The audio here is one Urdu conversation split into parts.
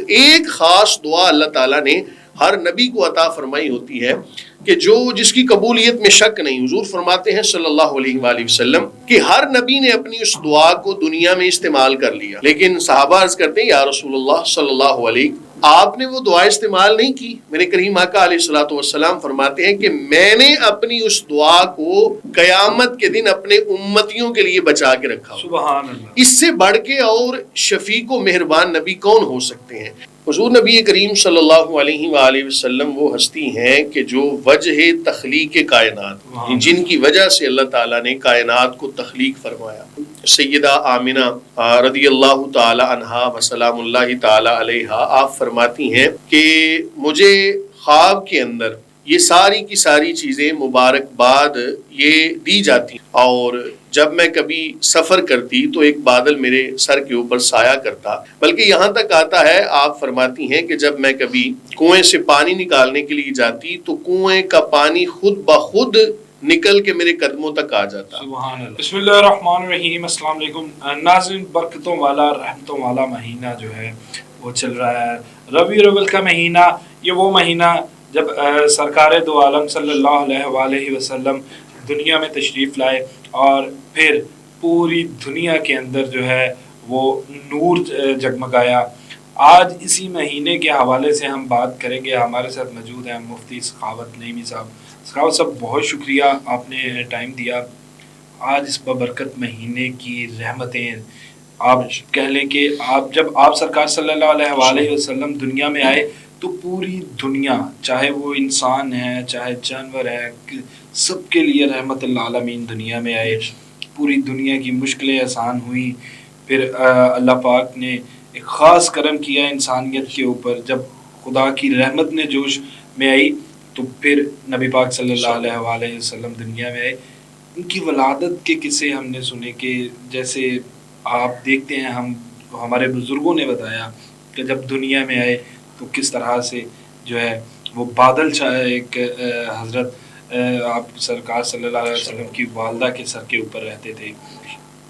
ایک خاص دعا اللہ تعالیٰ نے ہر نبی کو عطا فرمائی ہوتی ہے کہ جس کی قبولیت میں شک نہیں. حضور فرماتے ہیں صلی اللہ علیہ وآلہ وسلم کہ ہر نبی نے اپنی اس دعا کو دنیا میں استعمال کر لیا, لیکن صحابہ عرض کرتے ہیں یا رسول اللہ صلی اللہ علیہ, آپ نے وہ دعا استعمال نہیں کی. میرے کریم آقا علیہ الصلوۃ والسلام فرماتے ہیں کہ میں نے اپنی اس دعا کو قیامت کے دن اپنے امتیوں کے لیے بچا کے رکھا. سبحان اللہ. اس سے بڑھ کے اور شفیق و مہربان نبی کون ہو سکتے ہیں؟ حضور نبی کریم صلی اللہ علیہ وآلہ وسلم وہ ہستی ہیں کہ جو وجہ تخلیق کائنات, جن کی وجہ سے اللہ تعالیٰ نے کائنات کو تخلیق فرمایا. سیدہ آمنہ رضی اللہ تعالی عنہا وسلام اللہ تعالی علیہا آپ فرماتی ہیں کہ مجھے خواب کے اندر یہ ساری کی ساری چیزیں مبارکباد یہ دی جاتی, اور جب میں کبھی سفر کرتی تو ایک بادل میرے سر کے اوپر سایہ کرتا, بلکہ یہاں تک آتا ہے آپ فرماتی ہیں کہ جب میں کبھی کنویں سے پانی نکالنے کے لیے جاتی تو کنویں کا پانی خود بخود نکل کے میرے قدموں تک آ جاتا. سبحان اللہ. بسم اللہ الرحمن الرحیم. السلام علیکم ناظرین. برکتوں والا رحمتوں والا مہینہ جو ہے وہ چل رہا ہے, ربیع الاول کا مہینہ. یہ وہ مہینہ جب سرکار دو عالم صلی اللہ علیہ وآلہ وسلم دنیا میں تشریف لائے اور پھر پوری دنیا کے اندر جو ہے وہ نور جگمگایا. آج اسی مہینے کے حوالے سے ہم بات کریں گے. ہمارے ساتھ موجود ہیں مفتی سخاوت نعیمی صاحب. سخاوت صاحب بہت شکریہ, آپ نے ٹائم دیا. آج اس ببرکت مہینے کی رحمتیں آپ کہہ لیں کہ جب آپ سرکار صلی اللہ علیہ وآلہ وسلم دنیا میں آئے تو پوری دنیا, چاہے وہ انسان ہے چاہے جانور ہے, سب کے لیے رحمت العالمین دنیا میں آئے. پوری دنیا کی مشکلیں آسان ہوئیں. پھر اللہ پاک نے ایک خاص کرم کیا انسانیت کے اوپر. جب خدا کی رحمت نے جوش میں آئی تو پھر نبی پاک صلی اللہ علیہ وآلہ وسلم دنیا میں آئے. ان کی ولادت کے قصے ہم نے سنے کہ جیسے آپ دیکھتے ہیں ہمارے بزرگوں نے بتایا کہ جب دنیا میں آئے تو کس طرح سے جو ہے وہ بادل ایک حضرت آپ سرکار صلی اللہ علیہ وسلم کی والدہ کے سر کے اوپر رہتے تھے.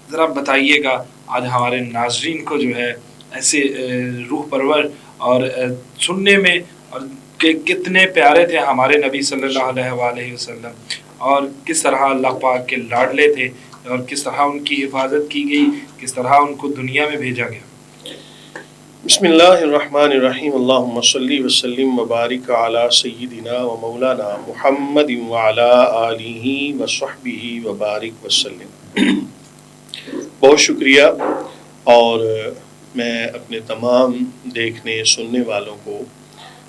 ذرا بتائیے گا آج ہمارے ناظرین کو جو ہے ایسے روح پرور اور سننے میں اور کہ کتنے پیارے تھے ہمارے نبی صلی اللہ علیہ وآلہ وسلم, اور کس طرح اللہ پاک کے لاڈلے تھے, اور کس طرح ان کی حفاظت کی گئی, کس طرح ان کو دنیا میں بھیجا گیا. بسم اللہ الرحمن الرحیم. اللہم صلی وسلم وبارک علی سیدنا و مولانا محمد وعلی آلہ وصحبہ وبارک وسلم. بہت شکریہ, اور میں اپنے تمام دیکھنے سننے والوں کو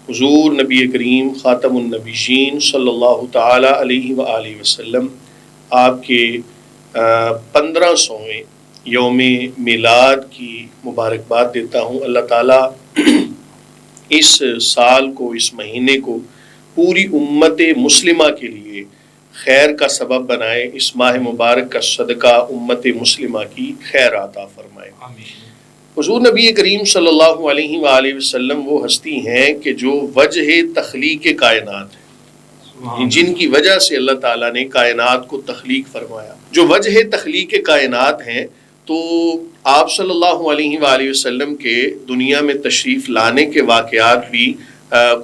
حضور نبی کریم خاتم النبیین صلی اللہ تعالی علیہ وآلہ وسلم آپ کے 1500ویں یوم میلاد کی مبارکباد دیتا ہوں. اللہ تعالیٰ اس سال کو, اس مہینے کو پوری امت مسلمہ کے لیے خیر کا سبب بنائے. اس ماہ مبارک کا صدقہ امت مسلمہ کی خیر عطا فرمائے. آمین. حضور نبی کریم صلی اللہ علیہ وآلہ وسلم وہ ہستی ہیں کہ جو وجہ تخلیق کائنات ہے, جن کی وجہ سے اللہ تعالیٰ نے کائنات کو تخلیق فرمایا. جو وجہ تخلیق کائنات ہیں تو آپ صلی اللہ علیہ وآلہ وسلم کے دنیا میں تشریف لانے کے واقعات بھی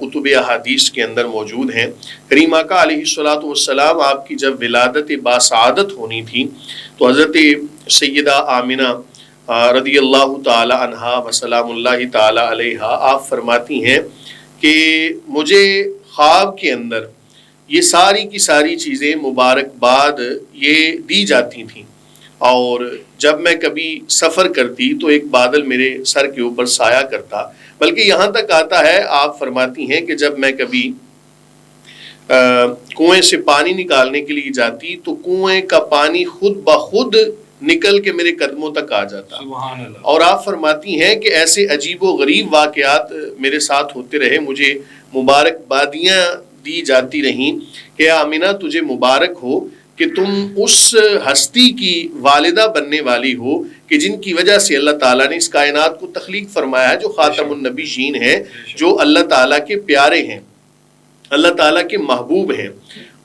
کتب احادیث کے اندر موجود ہیں. کریم آقا علیہ الصلوۃ والسلام آپ کی جب ولادت باسعادت ہونی تھی تو حضرت سیدہ آمنہ رضی اللہ تعالی عنہا وسلام اللہ تعالی علیہا آپ فرماتی ہیں کہ مجھے خواب کے اندر یہ ساری کی ساری چیزیں مبارکباد یہ دی جاتی تھیں, اور جب میں کبھی سفر کرتی تو ایک بادل میرے سر کے اوپر سایہ کرتا, بلکہ یہاں تک آتا ہے آپ فرماتی ہیں کہ جب میں کبھی کنویں سے پانی نکالنے کے لیے جاتی تو کنویں کا پانی خود بخود نکل کے میرے قدموں تک آ جاتا. سبحان اللہ. اور آپ فرماتی ہیں کہ ایسے عجیب و غریب واقعات میرے ساتھ ہوتے رہے, مجھے مبارکبادیاں دی جاتی رہیں کہ آمنہ تجھے مبارک ہو کہ تم اس ہستی کی والدہ بننے والی ہو کہ جن کی وجہ سے اللہ تعالیٰ نے اس کائنات کو تخلیق فرمایا ہے, جو خاتم النبیین ہیں, جو اللہ تعالیٰ کے پیارے ہیں, اللہ تعالیٰ کے محبوب ہیں.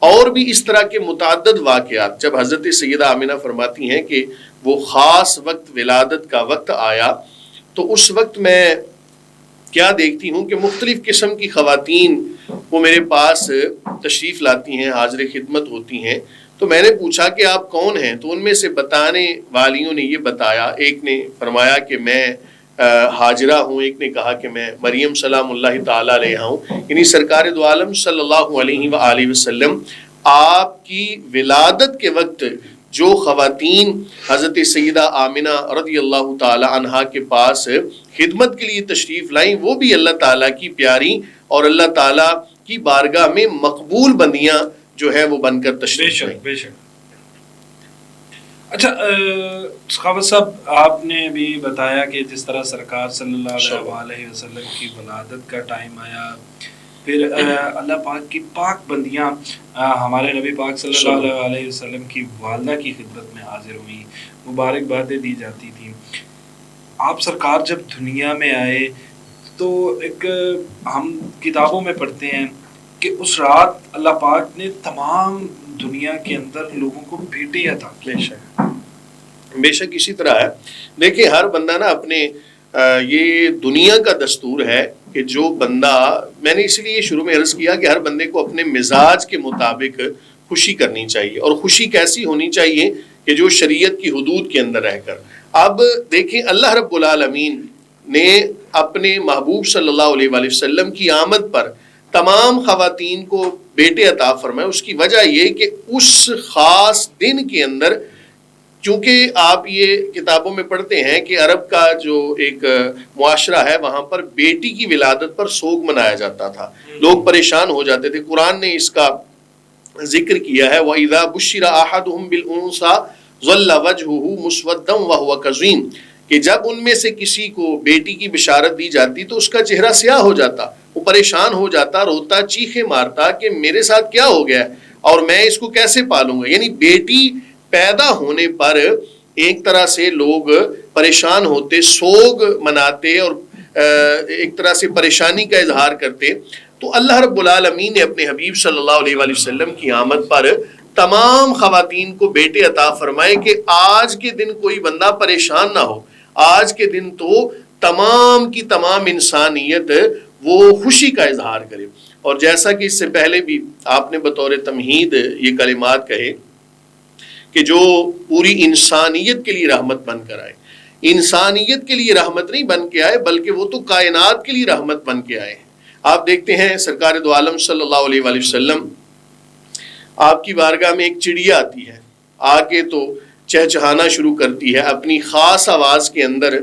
اور بھی اس طرح کے متعدد واقعات. جب حضرت سیدہ آمنہ فرماتی ہیں کہ وہ خاص وقت ولادت کا وقت آیا تو اس وقت میں کیا دیکھتی ہوں کہ مختلف قسم کی خواتین وہ میرے پاس تشریف لاتی ہیں، حاضر خدمت ہوتی ہیں. تو میں نے پوچھا کہ آپ کون ہیں؟ تو ان میں سے بتانے والیوں نے یہ بتایا، ایک نے فرمایا کہ میں حاجرہ ہوں، ایک نے کہا کہ میں مریم سلام اللہ تعالی علیہا ہوں. یعنی سرکار دو عالم صلی اللہ علیہ وآلہ وسلم آپ کی ولادت کے وقت جو خواتین حضرت سیدہ آمنہ رضی اللہ تعالی عنہا کے پاس خدمت کے لیے تشریف لائیں، وہ بھی اللہ تعالیٰ کی پیاری اور اللہ تعالیٰ کی بارگاہ میں مقبول بندیاں جو ہے وہ بن کر تشریف لائیں. بے شک. اچھا سخاوت صاحب، آپ نے بھی بتایا کہ جس طرح سرکار صلی اللہ علیہ وسلم کی ولادت کا ٹائم آیا، پھر اللہ پاک کی پاک بندیاں ہمارے نبی پاک صلی اللہ علیہ وسلم کی والدہ کی خدمت میں حاضر ہوئیں، مبارکبادیں دی جاتی تھیں. آپ سرکار جب دنیا میں آئے تو ایک ہم کتابوں میں پڑھتے ہیں کہ اس رات اللہ پاک نے تمام دنیا کے اندر لوگوں کو بیٹے عطا کیے. بے شک اسی طرح ہے. دیکھیں ہر بندہ نا اپنے یہ دنیا کا دستور ہے کہ جو بندہ، میں نے اسی لیے شروع میں عرض کیا کہ ہر بندے کو اپنے مزاج کے مطابق خوشی کرنی چاہیے، اور خوشی کیسی ہونی چاہیے کہ جو شریعت کی حدود کے اندر رہ کر. اب دیکھیں اللہ رب العالمین نے اپنے محبوب صلی اللہ علیہ وآلہ وسلم کی آمد پر تمام خواتین کو بیٹے عطا فرمائے. اس کی وجہ یہ کہ اس خاص دن کے اندر، چونکہ آپ یہ کتابوں میں پڑھتے ہیں کہ عرب کا جو ایک معاشرہ ہے وہاں پر بیٹی کی ولادت پر سوگ منایا جاتا تھا، لوگ پریشان ہو جاتے تھے. قرآن نے اس کا ذکر کیا ہے، وَإِذَا بُشِّرَ أَحَدُهُمْ بِالْأُنثَىٰ ظَلَّ وَجْهُهُ مُسْوَدًّا وَهُوَ كَظِيمٌ، کہ جب ان میں سے کسی کو بیٹی کی بشارت دی جاتی تو اس کا چہرہ سیاہ ہو جاتا، وہ پریشان ہو جاتا، روتا، چیخیں مارتا کہ میرے ساتھ کیا ہو گیا ہے اور میں اس کو کیسے پالوں گا. یعنی بیٹی پیدا ہونے پر ایک طرح سے لوگ پریشان ہوتے، سوگ مناتے اور ایک طرح سے پریشانی کا اظہار کرتے. تو اللہ رب العالمین نے اپنے حبیب صلی اللہ علیہ وآلہ وسلم کی آمد پر تمام خواتین کو بیٹے عطا فرمائے کہ آج کے دن کوئی بندہ پریشان نہ ہو. آج کے دن تو تمام کی تمام انسانیت وہ خوشی کا اظہار کرے. اور جیسا کہ اس سے پہلے بھی آپ نے بطور تمہید یہ کلمات کہے کہ جو پوری انسانیت کے لیے رحمت بن کر آئے. انسانیت کے لیے رحمت نہیں بن کے آئے بلکہ وہ تو کائنات کے لیے رحمت بن کے آئے ہیں. آپ دیکھتے ہیں سرکار دو عالم صلی اللہ علیہ وآلہ وسلم آپ کی بارگاہ میں ایک چڑیا آتی ہے، آ کے تو چہچہانا شروع کرتی ہے، اپنی خاص آواز کے اندر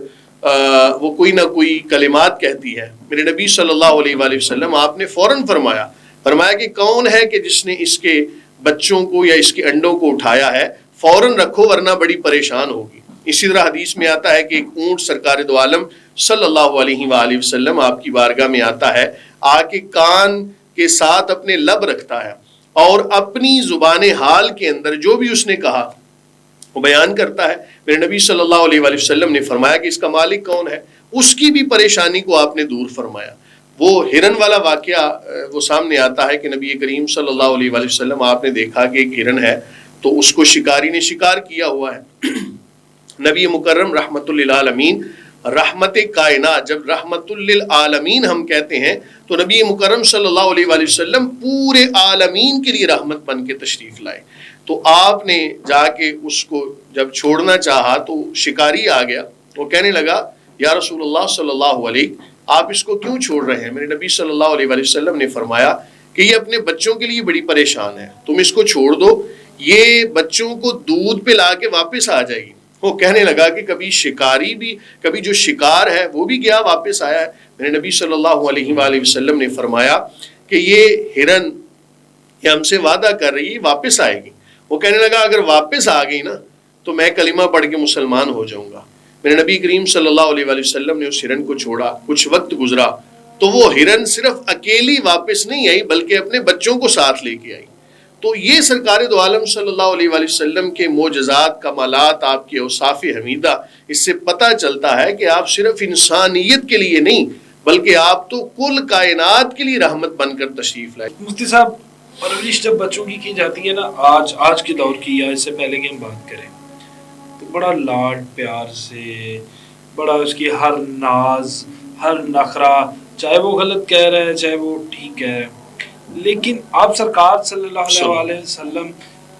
وہ کوئی نہ کوئی کلمات کہتی ہے. میرے نبی صلی اللہ علیہ وآلہ وسلم آپ نے فوراً فرمایا کہ کون ہے کہ جس نے اس کے بچوں کو یا اس کے انڈوں کو اٹھایا ہے، فوراً رکھو ورنہ بڑی پریشان ہوگی. اسی طرح حدیث میں آتا ہے کہ ایک اونٹ سرکار دو عالم صلی اللہ علیہ وآلہ وسلم آپ کی بارگاہ میں آتا ہے، آ کے کان کے ساتھ اپنے لب رکھتا ہے اور اپنی زبان حال کے اندر جو بھی اس نے کہا وہ بیان کرتا ہے. میرے نبی صلی اللہ علیہ وآلہ وسلم نے فرمایا کہ اس کا مالک کون ہے، اس کی بھی پریشانی کو آپ نے دور فرمایا. وہ ہرن والا واقعہ وہ سامنے آتا ہے کہ نبی کریم صلی اللہ علیہ وآلہ وسلم آپ نے دیکھا کہ ایک ہرن ہے تو اس کو شکاری نے شکار کیا ہوا ہے. نبی مکرم رحمت للعالمین، رحمت کائنات، جب رحمت للعالمین ہم کہتے ہیں تو نبی مکرم صلی اللہ علیہ وآلہ وسلم پورے عالمین کے لیے رحمت بن کے تشریف لائے. تو آپ نے جا کے اس کو جب چھوڑنا چاہا تو شکاری آ گیا، وہ کہنے لگا یا رسول اللہ صلی اللہ علیہ، آپ اس کو کیوں چھوڑ رہے ہیں؟ میرے نبی صلی اللہ علیہ وآلہ وسلم نے فرمایا کہ یہ اپنے بچوں کے لیے بڑی پریشان ہے، تم اس کو چھوڑ دو، یہ بچوں کو دودھ پلا کے واپس آ جائے گی. وہ کہنے لگا کہ کبھی شکاری بھی، کبھی جو شکار ہے وہ بھی گیا واپس آیا ہے. میرے نبی صلی اللہ علیہ وآلہ وسلم نے فرمایا کہ یہ ہرن یہ ہم سے وعدہ کر رہی ہے واپس آئے گی. وہ کہنے لگا اگر واپس آ گئی نا تو میں کلمہ پڑھ کے مسلمان ہو جاؤں گا. میرے نبی کریم صلی اللہ علیہ وآلہ وسلم نے اس ہرن کو چھوڑا. کچھ وقت گزرا تو وہ ہرن صرف اکیلی واپس نہیں آئی بلکہ اپنے بچوں کو ساتھ لے کے آئی. تو یہ سرکار دو عالم صلی اللہ علیہ وآلہ وسلم کے معجزات، کمالات، آپ کے اوصاف حمیدہ، اس سے پتہ چلتا ہے کہ آپ صرف انسانیت کے لیے نہیں بلکہ آپ تو کل کائنات کے لیے رحمت بن کر تشریف لائے. مفتی صاحب، پرورش جب بچوں کی جاتی ہے نا، آج کے دور کی یا اس سے پہلے کی ہم بات کریں تو بڑا لاڈ پیار سے، بڑا اس کی ہر ناز، ہر نخرہ، چاہے وہ غلط کہہ رہے ہیں چاہے وہ ٹھیک کہہ رہے ہیں، لیکن آپ سرکار صلی اللہ علیہ وسلم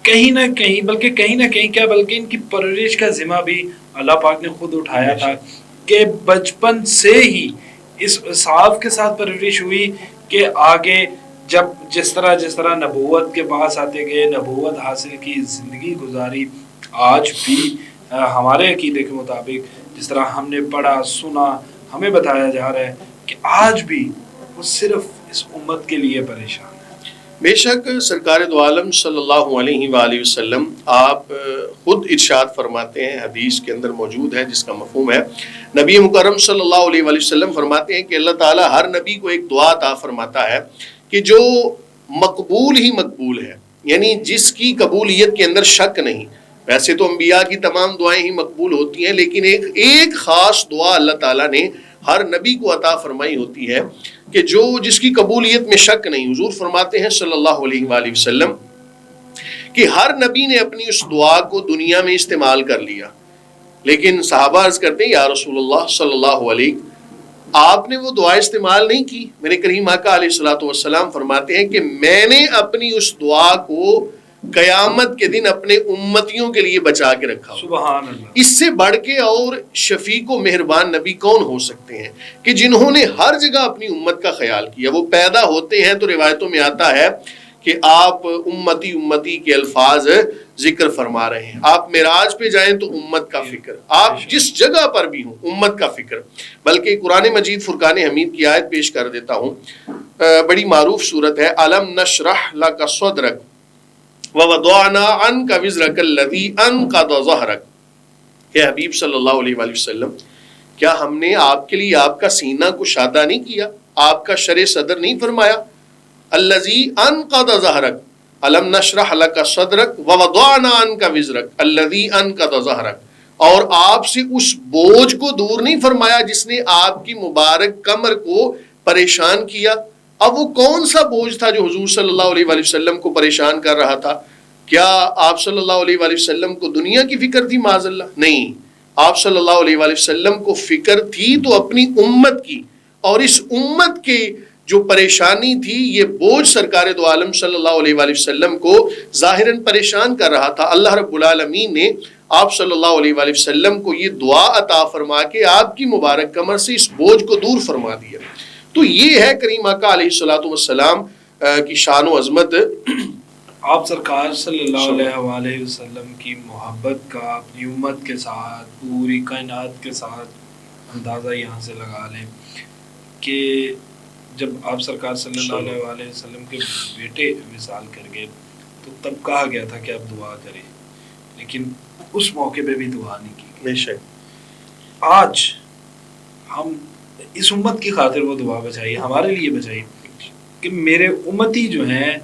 کہیں نہ کہیں، بلکہ کہیں نہ کہیں کیا، بلکہ ان کی پرورش کا ذمہ بھی اللہ پاک نے خود اٹھایا تھا کہ بچپن سے ہی اس صاف کے ساتھ پرورش ہوئی کہ آگے جب جس طرح نبوت کے پاس آتے گئے، نبوت حاصل کی، زندگی گزاری، آج بھی ہمارے عقیدے کے مطابق جس طرح ہم نے پڑھا سنا، ہمیں بتایا جا رہا ہے کہ آج بھی وہ صرف اس امت کے لیے پریشان ہے۔ بے شک سرکار دو عالم صلی اللہ علیہ وآلہ وسلم آپ خود ارشاد فرماتے ہیں، حدیث کے اندر موجود ہے جس کا مفہوم ہے، نبی مکرم صلی اللہ علیہ وآلہ وسلم فرماتے ہیں کہ اللہ تعالیٰ ہر نبی کو ایک دعا عطا فرماتا ہے کہ جو مقبول ہی مقبول ہے، یعنی جس کی قبولیت کے اندر شک نہیں۔ ویسے تو انبیاء کی تمام دعائیں ہی مقبول ہوتی ہیں، لیکن ایک خاص دعا اللہ تعالیٰ نے ہر نبی کو عطا فرمائی ہوتی ہے کہ جو جس کی قبولیت میں شک نہیں۔ حضور فرماتے ہیں صلی اللہ علیہ وآلہ وسلم کہ ہر نبی نے اپنی اس دعا کو دنیا میں استعمال کر لیا، لیکن صحابہ عرض کرتے ہیں یا رسول اللہ صلی اللہ علیہ، آپ نے وہ دعا استعمال نہیں کی۔ میرے کریم آقا علیہ الصلوۃ والسلام فرماتے ہیں کہ میں نے اپنی اس دعا کو قیامت کے دن اپنے امتیوں کے لیے بچا کے رکھا ہو۔ سبحان اللہ۔ اس سے بڑھ کے اور شفیق و مہربان نبی کون ہو سکتے ہیں کہ جنہوں نے ہر جگہ اپنی امت کا خیال کیا۔ وہ پیدا ہوتے ہیں تو روایتوں میں آتا ہے کہ آپ امتی امتی کے الفاظ ذکر فرما رہے ہیں، آپ معراج پہ جائیں تو امت کا فکر، آپ جس جگہ پر بھی ہوں امت کا فکر۔ بلکہ قرآن مجید فرقان حمید کی آیت پیش کر دیتا ہوں، بڑی معروف صورت ہے، الم نشرح لک صدرک ووضعنا عنک وزرک الذی انقض ظہرک۔ کہ حبیب صلی اللہ علیہ وآلہ وسلم، کیا ہم نے آپ کے لیے آپ کا سینہ کشادہ نہیں کیا، آپ کا شرح صدر نہیں فرمایا؟ الذی انقض ظہرک، الم نشرح لک صدرک ووضعنا عنک وزرک الذی انقض ظہرک، اور آپ سے اس بوجھ کو دور نہیں فرمایا جس نے آپ کی مبارک کمر کو پریشان کیا۔ اب وہ کون سا بوجھ تھا جو حضور صلی اللہ علیہ وآلہ وسلم کو پریشان کر رہا تھا؟ کیا آپ صلی اللہ علیہ وآلہ وسلم کو دنیا کی فکر تھی؟ معاذ اللہ نہیں، آپ صلی اللہ علیہ وآلہ وسلم کو فکر تھی تو اپنی امت کی، اور اس امت کے جو پریشانی تھی، یہ بوجھ سرکار دو عالم صلی اللہ علیہ وآلہ وسلم کو ظاہراً پریشان کر رہا تھا۔ اللہ رب العالمین نے آپ صلی اللہ علیہ وآلہ وسلم کو یہ دعا عطا فرما کے آپ کی مبارک کمر سے اس بوجھ کو دور فرما دیا۔ تو یہ ہے کریم آقا علیہ الصلوۃ والسلام کی شان و عظمت۔ آپ سرکار صلی اللہ علیہ وآلہ وسلم کی محبت کا اپنی امت کے ساتھ، پوری کائنات کے ساتھ اندازہ یہاں سے لگا لیں کہ جب آپ سرکار صلی اللہ علیہ وآلہ وسلم کے بیٹے وصال کر گئے تو تب کہا گیا تھا کہ آپ دعا کریں، لیکن اس موقع پہ بھی دعا نہیں کی بے شک آج ہم اس امت کی خاطر وہ دعا بچائیے، ہمارے لیے بچائیے کہ میرے امتی جو ہیں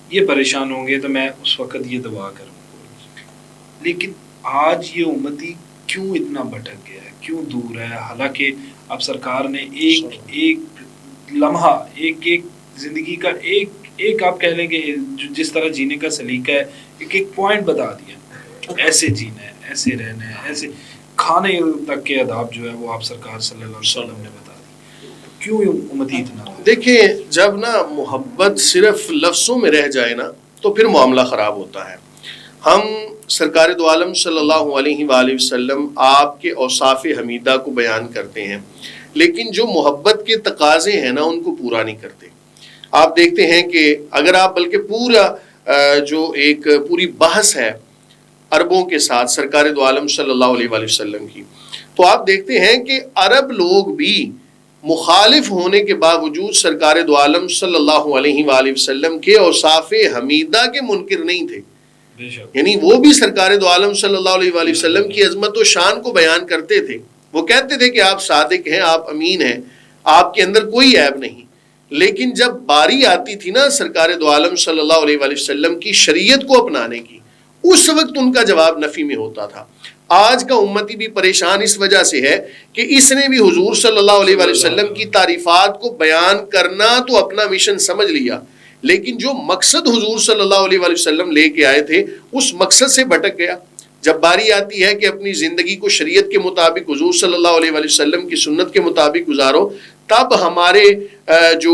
یہ پریشان ہوں گے تو میں اس وقت یہ دعا کروں۔ لیکن آج یہ امتی کیوں اتنا بھٹک گیا ہے، کیوں دور ہے؟ حالانکہ اب سرکار نے ایک لمحہ، ایک زندگی کا ایک آپ کہہ لیں کہ جس طرح جینے کا سلیقہ ہے، ایک پوائنٹ بتا دیا، ایسے جینا ہے، ایسے رہنا ہے، ایسے کھانے تک کے آداب جو ہے وہ آپ سرکار صلی اللہ علیہ وسلم نے بتا دی۔ کیوں امتی اتنا؟ دیکھیں، جب نا محبت صرف لفظوں میں رہ جائے نا تو پھر معاملہ خراب ہوتا ہے۔ ہم سرکار دو عالم صلی اللہ علیہ وآلہ وسلم آپ کے اوصاف حمیدہ کو بیان کرتے ہیں، لیکن جو محبت کے تقاضے ہیں نا ان کو پورا نہیں کرتے۔ آپ دیکھتے ہیں کہ اگر آپ بلکہ پورا جو ایک پوری بحث ہے عربوں کے ساتھ سرکار دو عالم صلی اللہ علیہ وآلہ وسلم کی، تو آپ دیکھتے ہیں کہ عرب لوگ بھی مخالف ہونے کے باوجود سرکار دو عالم صلی اللہ علیہ وآلہ وسلم کے اوصاف حمیدہ کے منکر نہیں تھے۔ یعنی وہ بھی سرکار دو عالم صلی اللہ علیہ وآلہ وسلم کی عظمت و شان کو بیان کرتے تھے۔ وہ کہتے تھے کہ آپ صادق ہیں، آپ امین ہیں، آپ کے اندر کوئی عیب نہیں۔ لیکن جب باری آتی تھی نا سرکار دو عالم صلی اللہ علیہ وآلہ وسلم کی شریعت کو اپنانے کی، اس وقت ان کا جواب نفی میں ہوتا تھا۔ آج کا امتی بھی پریشان اس وجہ سے ہے کہ اس نے بھی حضور صلی اللہ علیہ وآلہ وسلم کی تعریفات کو بیان کرنا تو اپنا مشن سمجھ لیا، لیکن جو مقصد حضور صلی اللہ علیہ وآلہ وسلم لے کے آئے تھے اس مقصد سے بھٹک گیا۔ جب باری آتی ہے کہ اپنی زندگی کو شریعت کے مطابق حضور صلی اللہ علیہ وآلہ وسلم کی سنت کے مطابق گزارو، تب ہمارے جو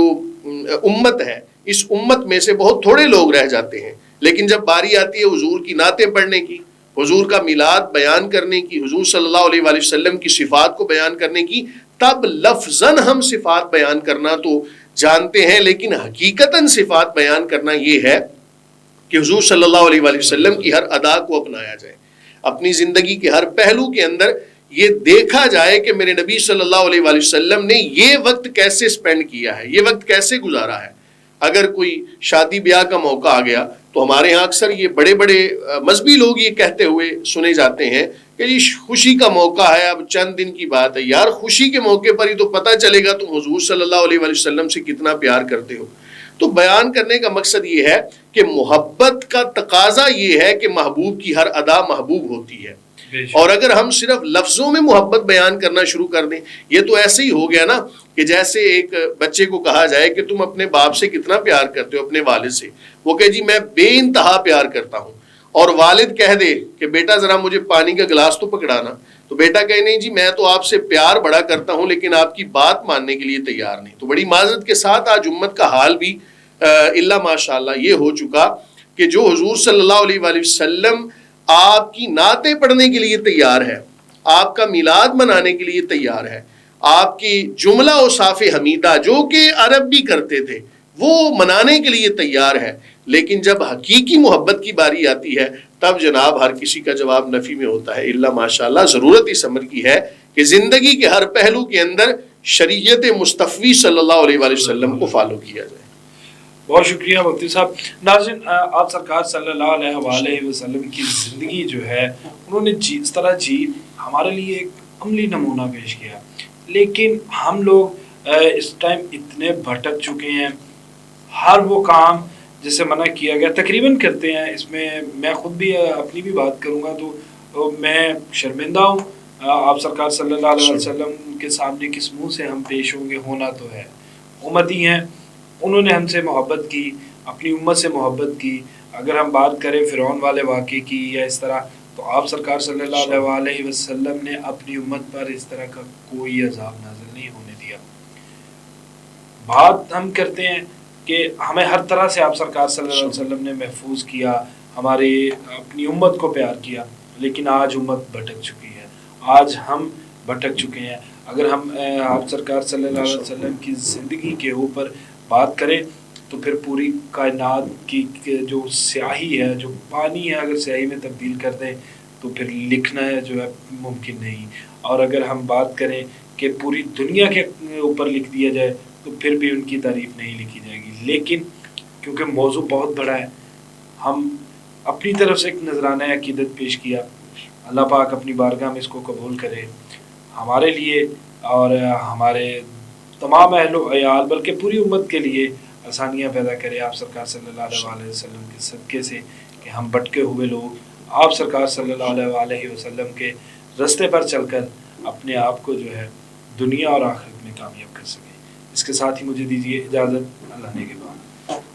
امت ہے اس امت میں سے بہت تھوڑے لوگ رہ جاتے ہیں، لیکن جب باری آتی ہے حضور کی نعتیں پڑھنے کی، حضور کا میلاد بیان کرنے کی، حضور صلی اللہ علیہ وآلہ وسلم کی صفات کو بیان کرنے کی، تب لفظاً ہم صفات بیان کرنا تو جانتے ہیں، لیکن حقیقتاً صفات بیان کرنا یہ ہے کہ حضور صلی اللہ علیہ وآلہ وسلم کی ہر ادا کو اپنایا جائے، اپنی زندگی کے ہر پہلو کے اندر یہ دیکھا جائے کہ میرے نبی صلی اللہ علیہ وآلہ وسلم نے یہ وقت کیسے سپینڈ کیا ہے، یہ وقت کیسے گزارا ہے۔ اگر کوئی شادی بیاہ کا موقع آ گیا تو ہمارے ہاں اکثر یہ بڑے بڑے مذہبی لوگ یہ کہتے ہوئے سنے جاتے ہیں کہ جی خوشی کا موقع ہے، اب چند دن کی بات ہے۔ یار خوشی کے موقع پر ہی تو پتہ چلے گا تم حضور صلی اللہ علیہ وآلہ وسلم سے کتنا پیار کرتے ہو۔ تو بیان کرنے کا مقصد یہ ہے کہ محبت کا تقاضا یہ ہے کہ محبوب کی ہر ادا محبوب ہوتی ہے، اور اگر ہم صرف لفظوں میں محبت بیان کرنا شروع کر دیں، یہ تو ایسے ہی ہو گیا نا کہ جیسے ایک بچے کو کہا جائے کہ تم اپنے باپ سے کتنا پیار کرتے ہو، اپنے والد سے، وہ کہے جی میں بے انتہا پیار کرتا ہوں، اور والد کہہ دے کہ بیٹا ذرا مجھے پانی کا گلاس تو پکڑانا، تو بیٹا کہے نہیں جی میں تو آپ سے پیار بڑا کرتا ہوں لیکن آپ کی بات ماننے کے لیے تیار نہیں۔ تو بڑی معذرت کے ساتھ آج امت کا حال بھی الا ماشاءاللہ یہ ہو چکا کہ جو حضور صلی اللہ علیہ وآلہ وسلم آپ کی نعتیں پڑھنے کے لیے تیار ہے، آپ کا میلاد منانے کے لیے تیار ہے، آپ کی جملہ و صاف حمیدہ جو کہ عرب بھی کرتے تھے وہ منانے کے لیے تیار ہے، لیکن جب حقیقی محبت کی باری آتی ہے تب جناب ہر کسی کا جواب نفی میں ہوتا ہے۔ الا ماشاءاللہ ضرورت اس امر کی ہے کہ زندگی کے ہر پہلو کے اندر شریعت مصطفی صلی اللہ علیہ وآلہ وسلم کو فالو کیا جائے۔ بہت شکریہ مفتی صاحب۔ ناظرین، آپ سرکار صلی اللہ علیہ وآلہ وسلم کی زندگی جو ہے انہوں نے اس طرح ہمارے لیے ایک عملی نمونہ پیش کیا، لیکن ہم لوگ اس ٹائم اتنے بھٹک چکے ہیں، ہر وہ کام جسے منع کیا گیا تقریباً کرتے ہیں۔ اس میں میں خود بھی اپنی بھی بات کروں گا تو میں شرمندہ ہوں۔ آپ سرکار صلی اللہ علیہ وسلم کے سامنے کس منہ سے ہم پیش ہوں گے؟ ہونا تو ہے، امتی ہیں، انہوں نے ہم سے محبت کی، اپنی امت سے محبت کی۔ اگر ہم بات کریں فرعون والے واقعے کی یا اس طرح، تو آپ سرکار صلی اللہ علیہ وسلم نے اپنی امت پر اس طرح کا کوئی عذاب نازل نہیں ہونے دیا۔ بات ہم کرتے ہیں کہ ہمیں ہر طرح سے آپ سرکار صلی اللہ علیہ وسلم نے محفوظ کیا، ہماری اپنی امت کو پیار کیا، لیکن آج امت بھٹک چکی ہے، آج ہم بھٹک چکے ہیں۔ اگر ہم آپ سرکار صلی اللہ علیہ وسلم کی زندگی کے اوپر بات کریں تو پھر پوری کائنات کی جو سیاہی ہے، جو پانی ہے، اگر سیاہی میں تبدیل کر دیں تو پھر لکھنا ہے جو ہے ممکن نہیں۔ اور اگر ہم بات کریں کہ پوری دنیا کے اوپر لکھ دیا جائے تو پھر بھی ان کی تعریف نہیں لکھی جائے گی۔ لیکن کیونکہ موضوع بہت بڑا ہے، ہم اپنی طرف سے ایک نذرانہ عقیدت پیش کیا۔ اللہ پاک اپنی بارگاہ میں اس کو قبول کرے، ہمارے لیے اور ہمارے تمام اہل و عیال بلکہ پوری امت کے لیے آسانیاں پیدا کرے آپ سرکار صلی اللہ علیہ وسلم کے صدقے سے، کہ ہم بھٹکے ہوئے لوگ آپ سرکار صلی اللہ علیہ وسلم کے رستے پر چل کر اپنے آپ کو جو ہے دنیا اور آخرت میں کامیاب کر سکیں۔ اس کے ساتھ ہی مجھے دیجیے اجازت، اللہ نے کے بعد۔